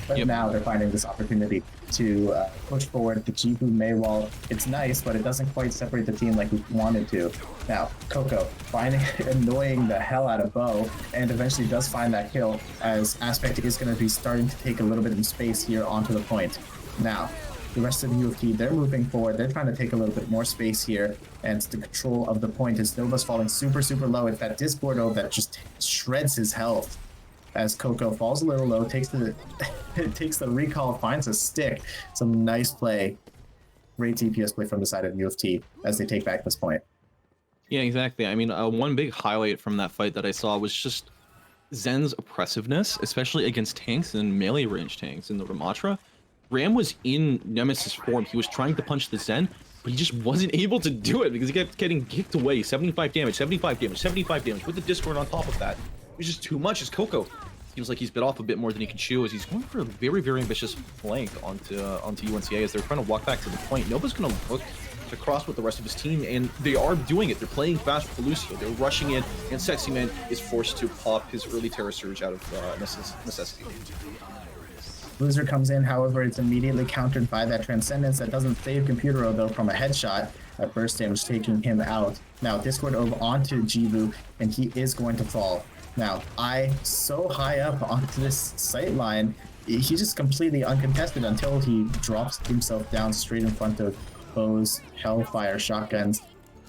But now they're finding this opportunity to push forward the Jivu Maywall. It's nice, but it doesn't quite separate the team like we wanted to. Now, Coco annoying the hell out of Bo, and eventually does find that kill, as Aspect is going to be starting to take a little bit of space here onto the point. Now, the rest of the UofT, they're moving forward. They're trying to take a little bit more space here, and the control of the point is Nova's falling super low. It's that Discordo that just shreds his health, as Coco falls a little low, takes the recall, finds a stick. Some nice play. Great DPS play from the side of UofT as they take back this point. Yeah, exactly. I mean, one big highlight from that fight that I saw was just Zen's oppressiveness, especially against tanks and melee range tanks in the Ramatra. Ram was in Nemesis form. He was trying to punch the Zen, but he just wasn't able to do it because he kept getting kicked away. 75 damage, 75 damage, 75 damage with the Discord on top of that. It was just too much as Coco seems like he's bit off a bit more than he can chew, as he's going for a very ambitious flank onto UNCA as they're trying to walk back to the point. Nova's going to look to cross with the rest of his team, and they are doing it. They're playing fast with Lucio. They're rushing in, and Sexy Man is forced to pop his early Terror Surge out of necessity. Loser comes in, however, it's immediately countered by that Transcendence that doesn't save Computero, though, from a headshot at burst damage, taking him out. Now, Discord over onto Jivu, and he is going to fall. Now, so high up onto this sight line, he's just completely uncontested until he drops himself down straight in front of Bo's Hellfire shotguns.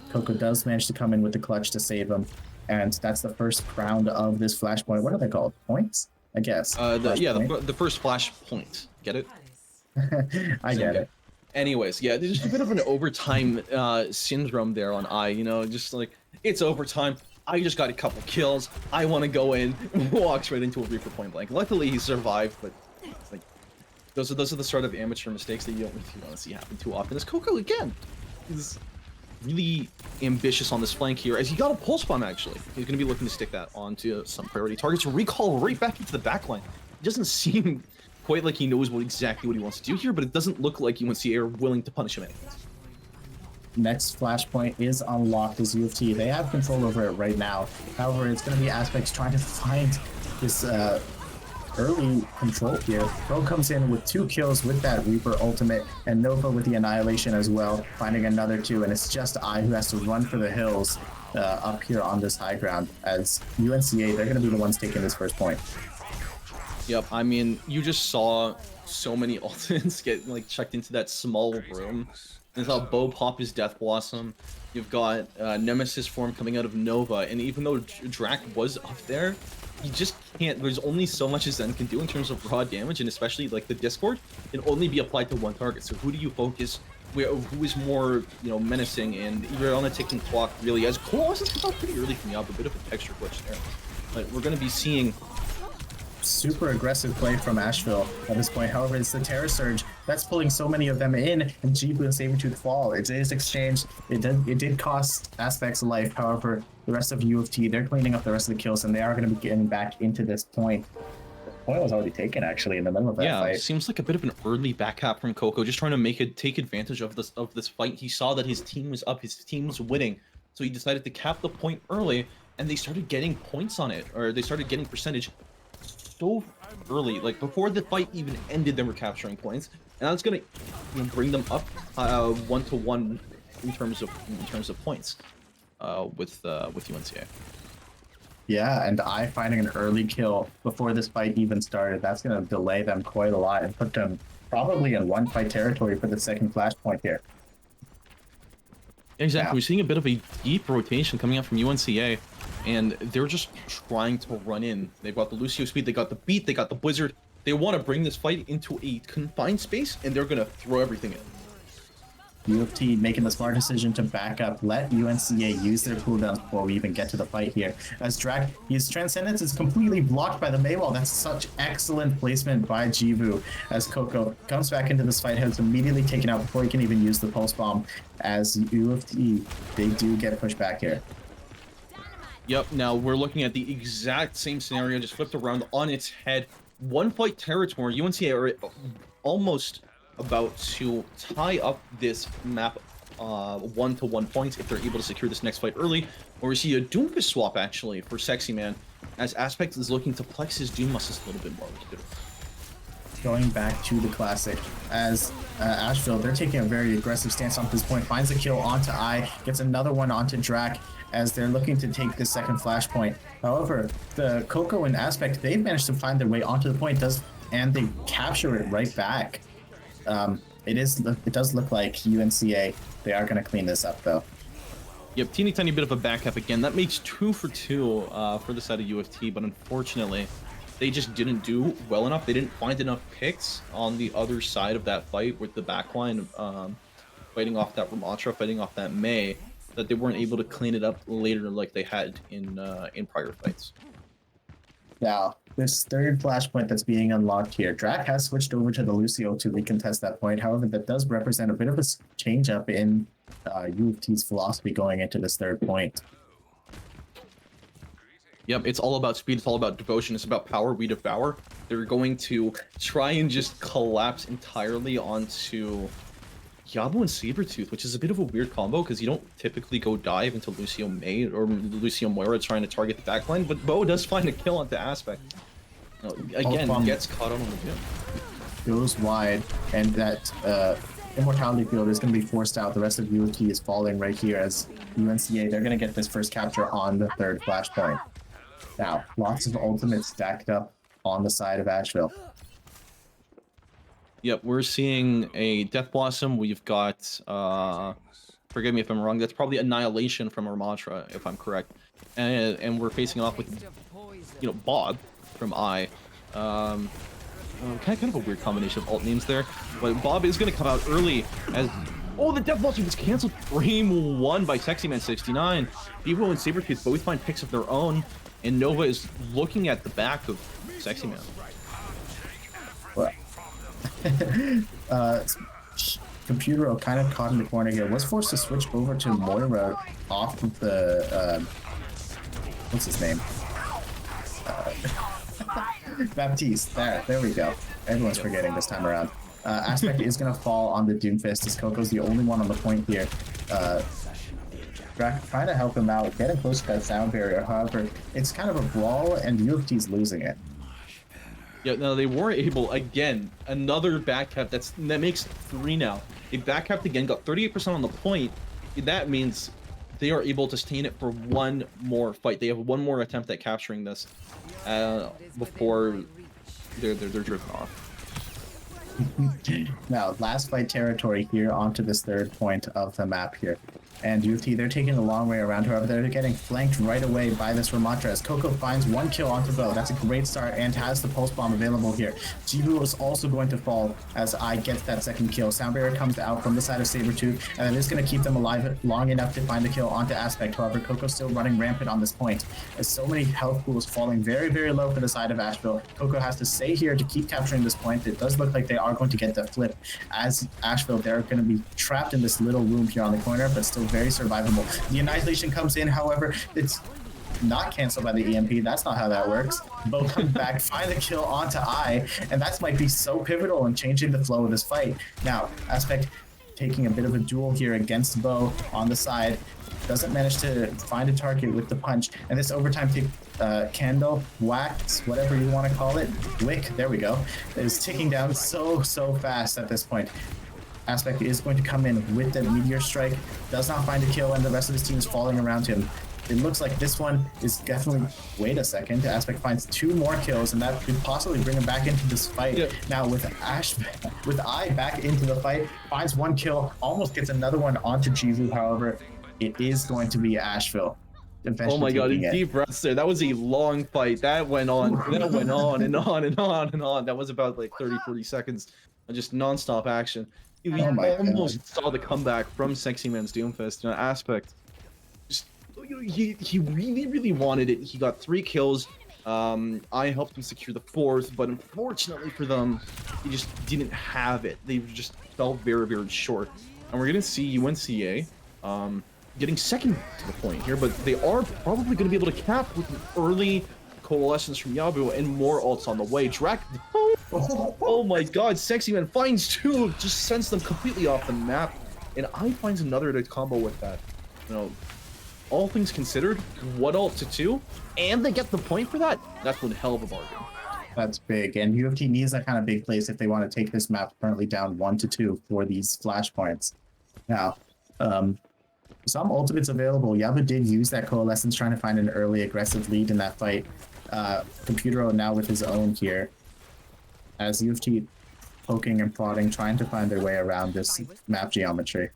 Coco does manage to come in with the clutch to save him, and that's the first round of this flashpoint. What are they called? Points? I guess. The first flash point. Get it? I get it. Anyways, yeah, there's just a bit of an overtime syndrome there on just like, it's overtime. I just got a couple kills. I want to go in, walks right into a Reaper point blank. Luckily, he survived, but it's like those are the sort of amateur mistakes that you don't really want to see happen too often. As Coco again is really ambitious on this flank here, as he got a pulse bomb. Actually, he's going to be looking to stick that onto some priority targets. Recall right back into the backline. It doesn't seem quite like he knows exactly what he wants to do here, but it doesn't look like UNCA are willing to punish him anyways. Next flashpoint is unlocked as UofT. They have control over it right now. However, it's going to be Aspects trying to find this early control here. Bo comes in with 2 kills with that Reaper ultimate, and Nova with the Annihilation as well, finding another 2, and it's just I who has to run for the hills up here on this high ground, as UNCA, they're going to be the ones taking this first point. Yep, I mean, you just saw so many ultimates get like checked into that small room. You saw Bo pop his Death Blossom. You've got Nemesis form coming out of Nova, and even though Drac was up there, you just can't. There's only so much as Zen can do in terms of raw damage, and especially like the Discord can only be applied to one target. So who do you focus? Who is more, you know, menacing? And you're on a ticking clock, really. As Colossus comes out pretty early from you, a bit of a texture glitch there, but we're going to be seeing super aggressive play from Asheville at this point. However, it's the Terror Surge that's pulling so many of them in, and Jibu and Sabretooth fall. It is exchanged. It did cost Aspect's life. However, the rest of UofT, they're cleaning up the rest of the kills, and they are going to be getting back into this point. The point was already taken, actually, in the middle of that fight. Yeah, seems like a bit of an early back cap from Coco, just trying to take advantage of this fight. He saw that his team was up, his team was winning, so he decided to cap the point early, and they started getting points on it, or they started getting percentage so early, like before the fight even ended. They were capturing points, and that's gonna, you know, bring them up 1-to-1 in terms of points with UNCA. Yeah, and I finding an early kill before this fight even started, that's gonna delay them quite a lot and put them probably in one fight territory for the second flashpoint here. Exactly, Yeah. we're seeing a bit of a deep rotation coming out from UNCA, and they're just trying to run in. They've got the Lucio speed, they got the beat, they got the Blizzard. They want to bring this fight into a confined space, and they're gonna throw everything in. UofT making the smart decision to back up, let UNCA use their cooldowns before we even get to the fight here. As Drac, his Transcendence is completely blocked by the Maywall. That's such excellent placement by Jivu, as Coco comes back into this fight, has immediately taken out before he can even use the Pulse Bomb, as UofT, they do get pushed back here. Yep, now we're looking at the exact same scenario, just flipped around on its head. One fight territory, UNCA are almost about to tie up this map 1-to-1 points if they're able to secure this next fight early. Or we see a Doomfist swap actually for Sexy Man, as Aspect is looking to flex his Doom Muscles a little bit more. Going back to the classic, as Asheville, they're taking a very aggressive stance on this point, finds a kill onto I, gets another one onto Drac, as they're looking to take the second flashpoint. However, the Coco and Aspect, they've managed to find their way onto the point, and they capture it right back. It does look like UNCA, they are going to clean this up though. Yep, teeny tiny bit of a back up again. That makes 2 for 2 for the side of UofT, but unfortunately, they just didn't do well enough. They didn't find enough picks on the other side of that fight with the backline fighting off that Ramatra, fighting off that May, that they weren't able to clean it up later like they had in prior fights. Now, this third flashpoint that's being unlocked here, Drac has switched over to the Lucio to recontest that point. However, that does represent a bit of a change up in UofT's philosophy going into this third point. Yep, it's all about speed, it's all about devotion, it's about power, we devour. They're going to try and just collapse entirely onto Yabu and Sabretooth, which is a bit of a weird combo because you don't typically go dive into Lucio May or Lucio Moira trying to target the backline, but Bo does find a kill onto Aspect. Again, gets caught on the dip. Goes wide, and that Immortality Field is going to be forced out. The rest of UofT is falling right here as UNCA, they're going to get this first capture on the third flashpoint. Now, lots of ultimates stacked up on the side of Asheville. Yep, we're seeing a Death Blossom. We've got, forgive me if I'm wrong, that's probably Annihilation from Ramatra, if I'm correct. And we're facing off with, you know, Bob from I. Kind of a weird combination of alt names there. But Bob is going to come out early as... Oh, the Death Blossom was canceled. Frame 1 by Sexy Man 69. Bevo and Sabretooth both find picks of their own. And Nova is looking at the back of Sexy Man. Well, Computer kind of caught in the corner here. Was forced to switch over to Moira off of the what's his name? Baptiste. There we go. Everyone's forgetting this time around. Aspect is gonna fall on the Doomfist as Coco's the only one on the point here. Trying to help him out, getting close to that sound barrier. However, it's kind of a brawl, and UofT's losing it. Yeah, no, they were able, again, another back cap. That makes 3 now. They back capped again, got 38% on the point. That means they are able to stay in it for one more fight. They have one more attempt at capturing this before they're driven off. Now, last fight territory here onto this third point of the map here. And UofT, they're taking a long way around. However, they're getting flanked right away by this Ramatra as Coco finds one kill onto Bo. That's a great start and has the pulse bomb available here. Jibu is also going to fall as I gets that second kill. Sound Barrier comes out from the side of Sabretooth, and it is going to keep them alive long enough to find the kill onto Aspect. However, Coco's still running rampant on this point. As so many health pools falling very, very low for the side of Asheville. Coco has to stay here to keep capturing this point. It does look like they are going to get the flip. As Asheville, they're going to be trapped in this little room here on the corner, but still very survivable. The Annihilation comes in, however, it's not canceled by the EMP. That's not how that works. Bo comes back, find the kill onto I, and that might be so pivotal in changing the flow of this fight. Now, Aspect taking a bit of a duel here against Bo on the side. Doesn't manage to find a target with the punch, and this overtime candle, wax, whatever you want to call it, wick, there we go, is ticking down so fast at this point. Aspect is going to come in with the meteor strike, does not find a kill, and the rest of his team is falling around him. It looks like this one is definitely, wait a second, Aspect finds 2 more kills, and that could possibly bring him back into this fight. Yeah. Now with I back into the fight, finds 1 kill, almost gets another one onto Jivu. However, it is going to be Asheville. Oh my god, deep breaths there. That was a long fight. That went on. That went on and on and on and on. That was about like 30-40 seconds of just non-stop action. We almost saw the comeback from Sexy Man's Doomfist. Aspect, just he really wanted it. He got 3 kills. I helped him secure the 4th, but unfortunately for them, he just didn't have it. They just fell very short. And we're gonna see UNCA getting second to the point here, but they are probably going to be able to cap with an early coalescence from Yabu and more ults on the way. Oh my god, Sexy Man finds 2, just sends them completely off the map, and I finds another to combo with that. You know, all things considered, 1 ult to 2, and they get the point for that. That's one hell of a bargain. That's big, and UofT needs that kind of big place if they want to take this map currently down 1-2 for these flashpoints. Now, some ultimates available. Yabu did use that coalescence trying to find an early aggressive lead in that fight. Computero now with his own here. As UofT poking and prodding, trying to find their way around this map geometry.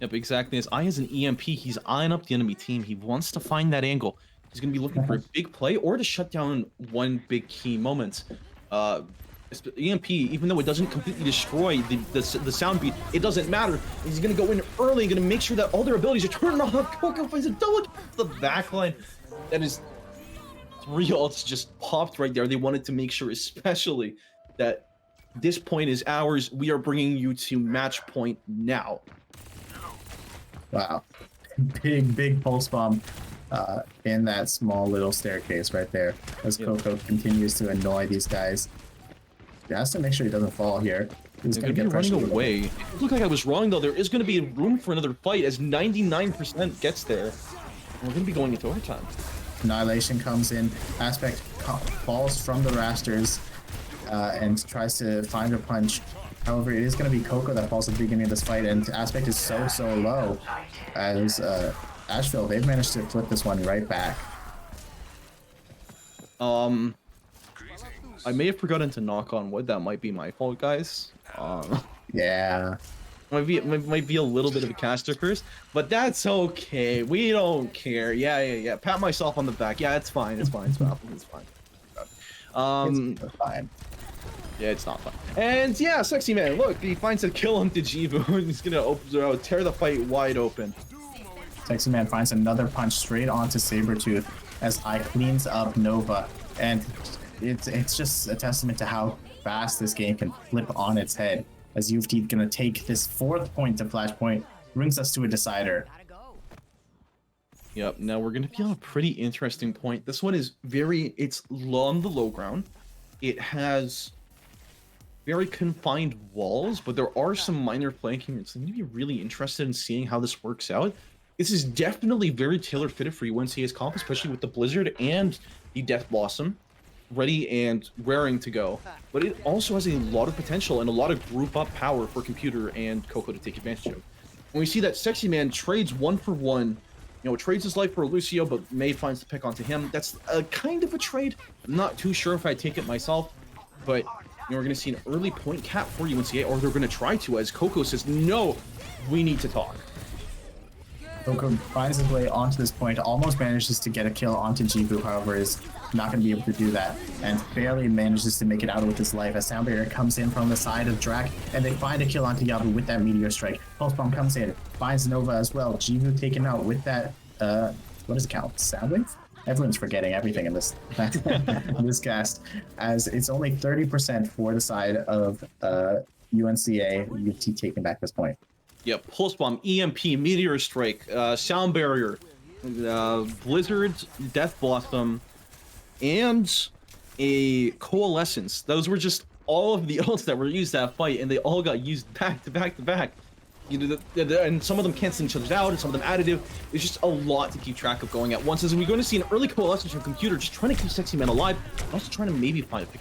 Yep, exactly. As I has an EMP, he's eyeing up the enemy team. He wants to find that angle. He's going to be looking for a big play or to shut down one big key moment. EMP, even though it doesn't completely destroy the sound beat, it doesn't matter. He's going to go in early and going to make sure that all their abilities are turned off. Coco finds a double the backline. That is 3 ults just popped right there. They wanted to make sure especially that this point is ours. We are bringing you to match point now. Wow. Big pulse bomb in that small little staircase right there as Coco continues to annoy these guys. He has to make sure he doesn't fall here. He's going to be running away. It looked like I was wrong, though. There is going to be room for another fight as 99% gets there. And we're going to be going into overtime. Annihilation comes in. Aspect falls from the rafters and tries to find a punch. However, it is going to be Coco that falls at the beginning of this fight, and Aspect is so low as Asheville, they've managed to flip this one right back. I may have forgotten to knock on wood. That might be my fault, guys. Yeah. Might be a little bit of a caster curse, but that's okay. We don't care. Yeah. Pat myself on the back. Yeah, it's fine. It's fine. It's fine. It's fine. It's fine. Yeah, it's not fun. And yeah, Sexy Man, look, he finds a kill onto Jivu, and he's gonna tear the fight wide open. Sexy Man finds another punch straight onto Sabretooth as I cleans up Nova, and it's just a testament to how fast this game can flip on its head. As UofT gonna take this 4th point to Flashpoint, brings us to a decider. Yep, now we're gonna be on a pretty interesting point. This one is it's on the low ground. It has very confined walls, but there are some minor flanking routes. I'm gonna be really interested in seeing how this works out. This is definitely very tailor-fitted for UNCA's comp, especially with the Blizzard and the Death Blossom ready and raring to go. But it also has a lot of potential and a lot of group-up power for Computer and Coco to take advantage of. And we see that Sexy Man trades 1-for-1 trades his life for Lucio, but May finds the pick onto him. That's a kind of a trade. I'm not too sure if I take it myself, but we're going to see an early point cap for UNCA, or they're going to try to, as Coco says, no, we need to talk. Coco finds his way onto this point, almost manages to get a kill onto Jivu, however, is not going to be able to do that, and barely manages to make it out with his life as Sound Barrier comes in from the side of Drac, and they find a kill onto Yabu with that Meteor Strike. Pulse Bomb comes in, finds Nova as well. Jivu taken out with that, what does it count? Soundwave? Everyone's forgetting everything in this in this cast, as it's only 30% for the side of UNCA. UofT taking back this point. Yep, Pulse Bomb, EMP, Meteor Strike, Sound Barrier, Blizzard, Death Blossom, and a Coalescence. Those were just all of the ults that were used that fight, and they all got used back to back to back. And some of them canceling each other out, and some of them additive. It's just a lot to keep track of going at once. As we're going to see an early Coalescence from Computer, just trying to keep Sexy Man alive, also trying to maybe find a pick.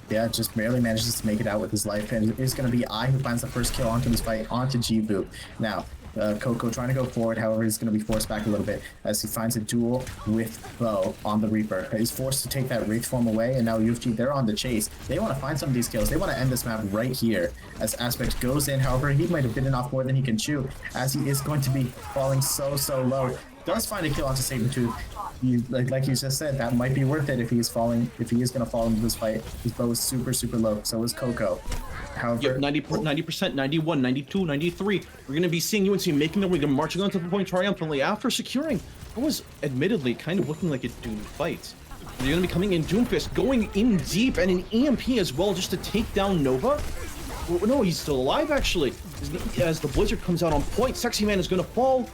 Yeah, just barely manages to make it out with his life, and it's going to be I who finds the first kill onto this fight, onto Jivu. Now, Coco trying to go forward, however, he's going to be forced back a little bit as he finds a duel with Bo on the Reaper. He's forced to take that Wraith form away, and now UofT, they're on the chase. They want to find some of these kills. They want to end this map right here as Aspect goes in. However, he might have bitten off more than he can chew, as he is going to be falling so low. Does find a kill onto Sabretooth. Like you just said, that might be worth it if he is going to fall into this fight. His bow is super low. So is Coco. However, 90%, 91, 92, 93. We're going to be seeing UNC making their way to marching onto the point triumphantly after securing what was admittedly kind of looking like a doomed fight. They're going to be coming in Doomfist, going in deep, and an EMP as well just to take down Nova. Oh, no, he's still alive actually. As the Blizzard comes out on point, Sexy Man is going to fall.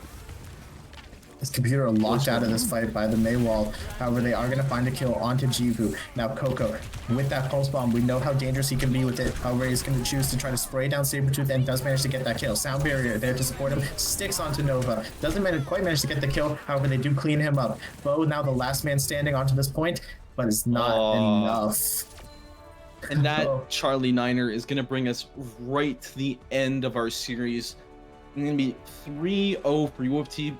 His Computer locked out of this fight by the Maywall. However, they are going to find a kill onto Jivu. Now, Coco, with that Pulse Bomb, we know how dangerous he can be with it. However, he's going to choose to try to spray down Sabretooth and does manage to get that kill. Sound Barrier there to support him. Sticks onto Nova. Doesn't quite manage to get the kill. However, they do clean him up. Bo, now the last man standing onto this point, but it's not enough. And that Charlie Niner is going to bring us right to the end of our series. It's going to be 3-0 for UofT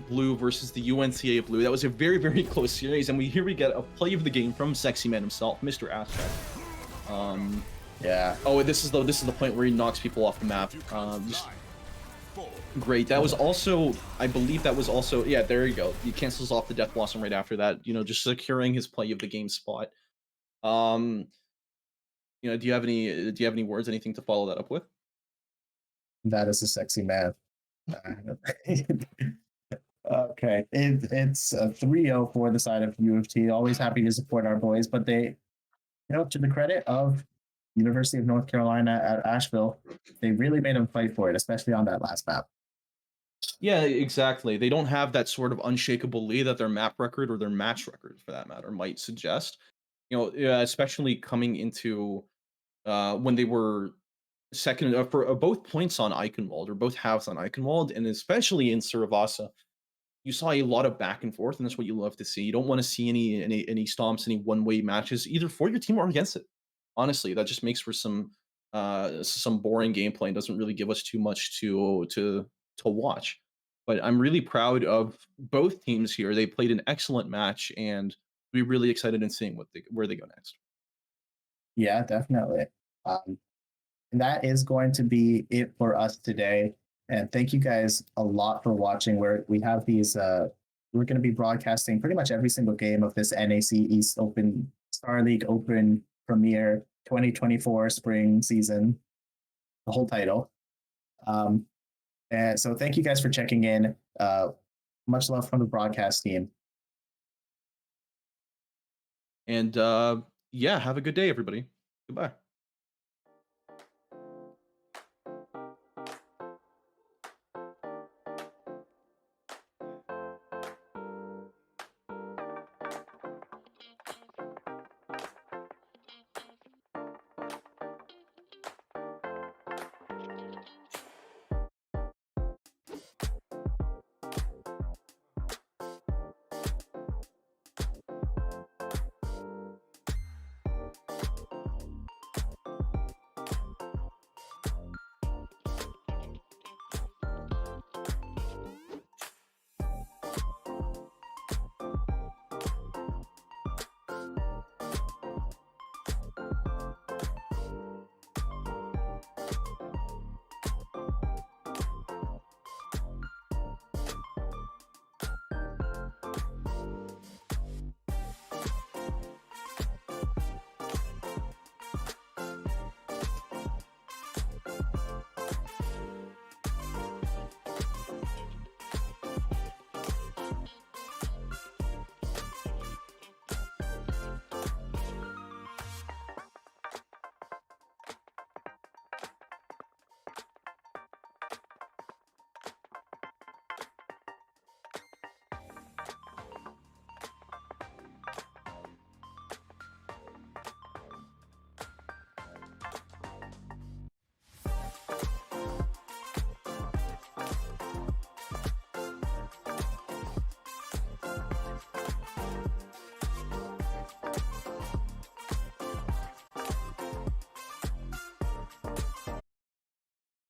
Blue versus the UNCA Blue. That was a very close series, and here we get a play of the game from Sexy Man himself, Mr. Aspect. Yeah. Oh, this is the point where he knocks people off the map. Just great. That was also, I believe that was also, yeah, there you go. He cancels off the Death Blossom right after that. Just securing his play of the game spot. Do you have any words, anything to follow that up with? That is a Sexy Man. Okay, it's a 3-0 for the side of UofT. Always happy to support our boys, but they, to the credit of University of North Carolina at Asheville, they really made them fight for it, especially on that last map. Yeah, exactly. They don't have that sort of unshakable lead that their map record or their match record, for that matter, might suggest. Especially coming into when they were second for both points on Eichenwald, or both halves on Eichenwald, and especially in Saravasa. You saw a lot of back and forth, and that's what you love to see. You don't want to see any stomps, any one-way matches, either for your team or against it. Honestly, that just makes for some boring gameplay and doesn't really give us too much to watch. But I'm really proud of both teams here. They played an excellent match, and we're really excited in seeing where they go next. Yeah, definitely. And that is going to be it for us today. And thank you guys a lot for watching. We have these, we're going to be broadcasting pretty much every single game of this NACE East Open Starleague Open Premier 2024 spring season, the whole title. And so thank you guys for checking in. Much love from the broadcast team. And yeah, have a good day, everybody. Goodbye.